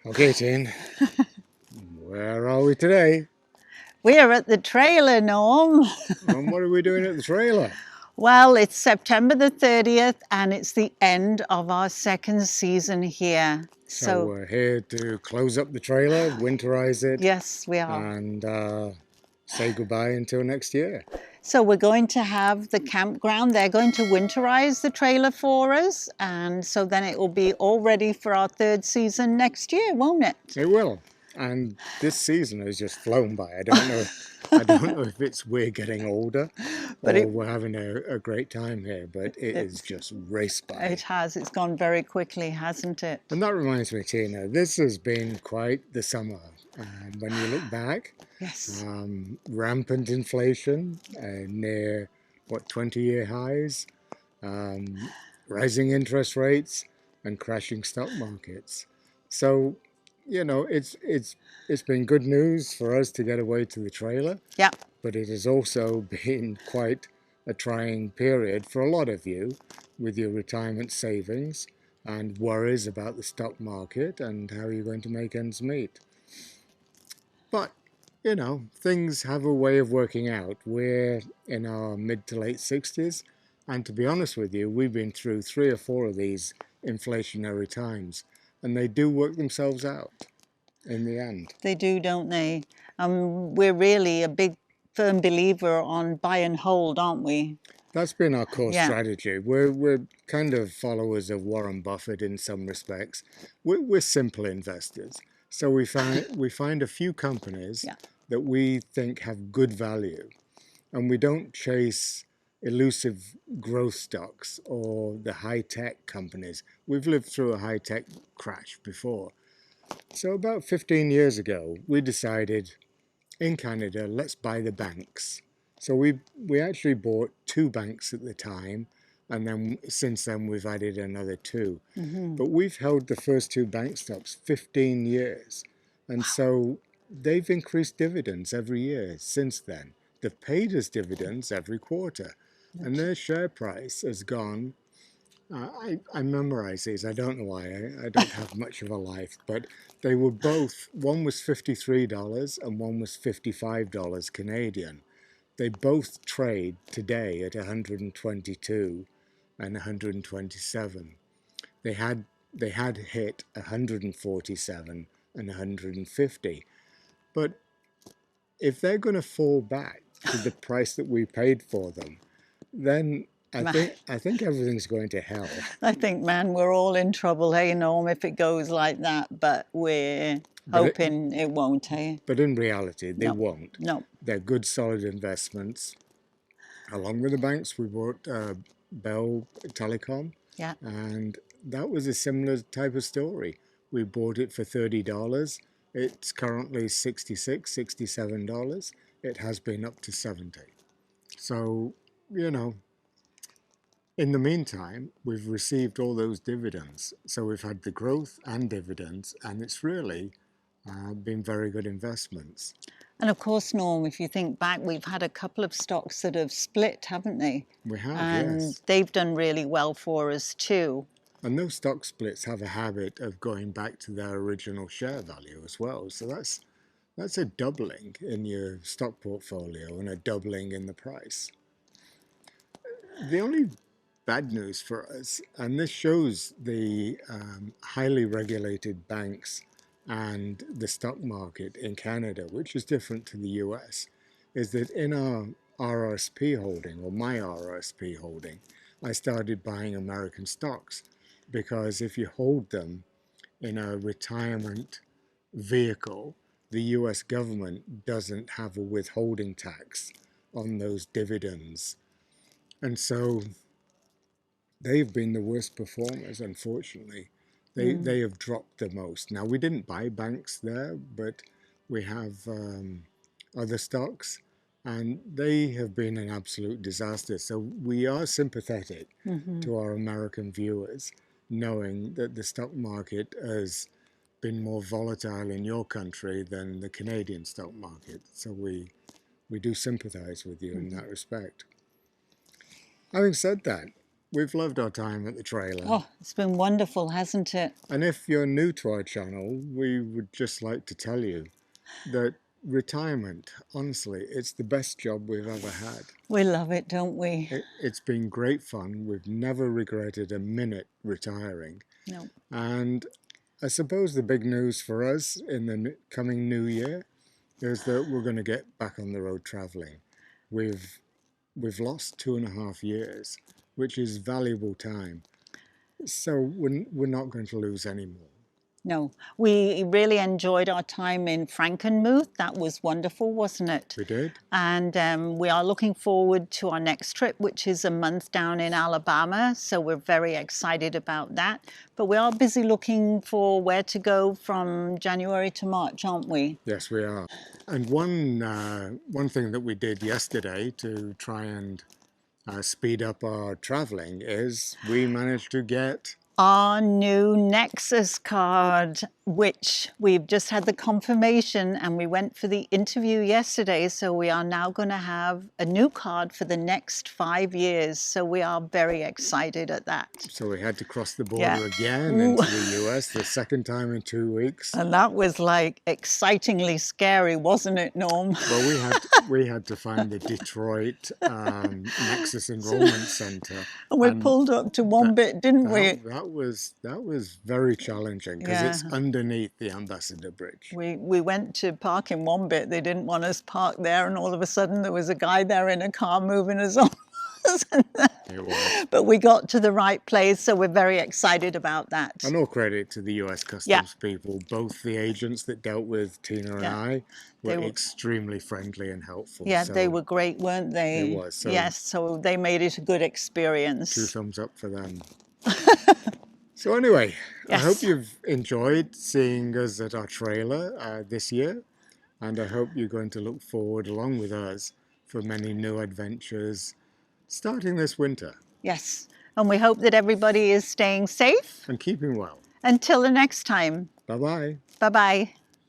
Okay, Tin, where are we today? We are at the trailer, Norm. And what are we doing at the trailer? Well, it's September the 30th and it's the end of our second season here. So we're here to close up the trailer, winterize it, yes, we are. and say goodbye until next year. So we're going to have the campground. They're going to winterize the trailer for us. And so then it will be all ready for our third season next year, won't it? It will. And this season has just flown by. I don't know if it's we're getting older or we're having a great time here, but it is just raced by. It has. It's gone very quickly, hasn't it? And that reminds me, Tina, this has been quite the summer. When you look back, yes, rampant inflation near, 20-year highs, rising interest rates, and crashing stock markets. So, it's been good news for us to get away to the trailer. Yeah. But it has also been quite a trying period for a lot of you with your retirement savings and worries about the stock market and how you're going to make ends meet. But, things have a way of working out. We're in our mid to late 60s, and to be honest with you, we've been through 3 or 4 of these inflationary times, and they do work themselves out in the end. They do, don't they? We're really a big, firm believer on buy and hold, aren't we? That's been our core strategy. We're kind of followers of Warren Buffett in some respects. We're simple investors. So we find a few companies that we think have good value, and we don't chase elusive growth stocks or the high-tech companies. We've lived through a high-tech crash before. So about 15 years ago, we decided in Canada, let's buy the banks. So we actually bought 2 banks at the time, and then since then we've added another 2. But we've held the first 2 bank stocks 15 years, and so they've increased dividends every year since then. They've paid us dividends every quarter, and their share price has gone. I memorize these. I don't know why. I don't have much of a life, but they were both. One was $53 and one was $55 Canadian. They both trade today at 122 and 127. They had hit 147 and 150. But if they're going to fall back to the price that we paid for them, then I think everything's going to hell. I think, man, we're all in trouble, hey, Norm, if it goes like that. But we're hoping it won't, hey? But in reality, they won't. No. They're good, solid investments. Along with the banks, we bought Bell Telecom. Yeah. And that was a similar type of story. We bought it for $30. It's currently $66, $67. It has been up to $70. So, in the meantime, we've received all those dividends. So we've had the growth and dividends, and it's really been very good investments. And of course, Norm, if you think back, we've had a couple of stocks that have split, haven't they? We have, and they've done really well for us too. And those stock splits have a habit of going back to their original share value as well. So that's a doubling in your stock portfolio and a doubling in the price. The only bad news for us, and this shows the highly regulated banks and the stock market in Canada, which is different to the US, is that in our RRSP holding, or my RRSP holding, I started buying American stocks, because if you hold them in a retirement vehicle, the US government doesn't have a withholding tax on those dividends. And so they've been the worst performers, unfortunately. They have dropped the most. Now, we didn't buy banks there, but we have other stocks, and they have been an absolute disaster. So we are sympathetic to our American viewers, knowing that the stock market has been more volatile in your country than the Canadian stock market. So we do sympathize with you in that respect. Having said that, we've loved our time at the trailer. Oh, it's been wonderful, hasn't it? And if you're new to our channel, we would just like to tell you that retirement, honestly, it's the best job we've ever had. We love it, don't we? It's been great fun. We've never regretted a minute retiring. No. And I suppose the big news for us in the coming new year is that we're going to get back on the road traveling. We've lost 2.5 years, which is valuable time. So we're not going to lose any more. No, we really enjoyed our time in Frankenmuth. That was wonderful, wasn't it? We did. And we are looking forward to our next trip, which is a month down in Alabama. So we're very excited about that. But we are busy looking for where to go from January to March, aren't we? Yes, we are. And one thing that we did yesterday to try and speed up our traveling is we managed to get our new Nexus card, which we've just had the confirmation, and we went for the interview yesterday. So we are now going to have a new card for the next 5 years. So we are very excited at that. So we had to cross the border again into the US, the second time in 2 weeks. And that was like excitingly scary, wasn't it, Norm? Well, we had to find the Detroit Nexus Enrollment Center. And we pulled up to one bit, didn't we? That was very challenging because it's underneath the Ambassador Bridge. We went to park in one bit. They didn't want us parked there, and all of a sudden there was a guy there in a car moving us on. It was. But we got to the right place, so we're very excited about that. And all credit to the US Customs people. Both the agents that dealt with Tina and I were extremely friendly and helpful. Yeah, so they were great, weren't they? It was. So yes, so they made it a good experience. 2 thumbs up for them. So anyway, I hope you've enjoyed seeing us at our trailer this year, and I hope you're going to look forward along with us for many new adventures starting this winter. Yes, and we hope that everybody is staying safe and keeping well. Until the next time. Bye-bye. Bye-bye.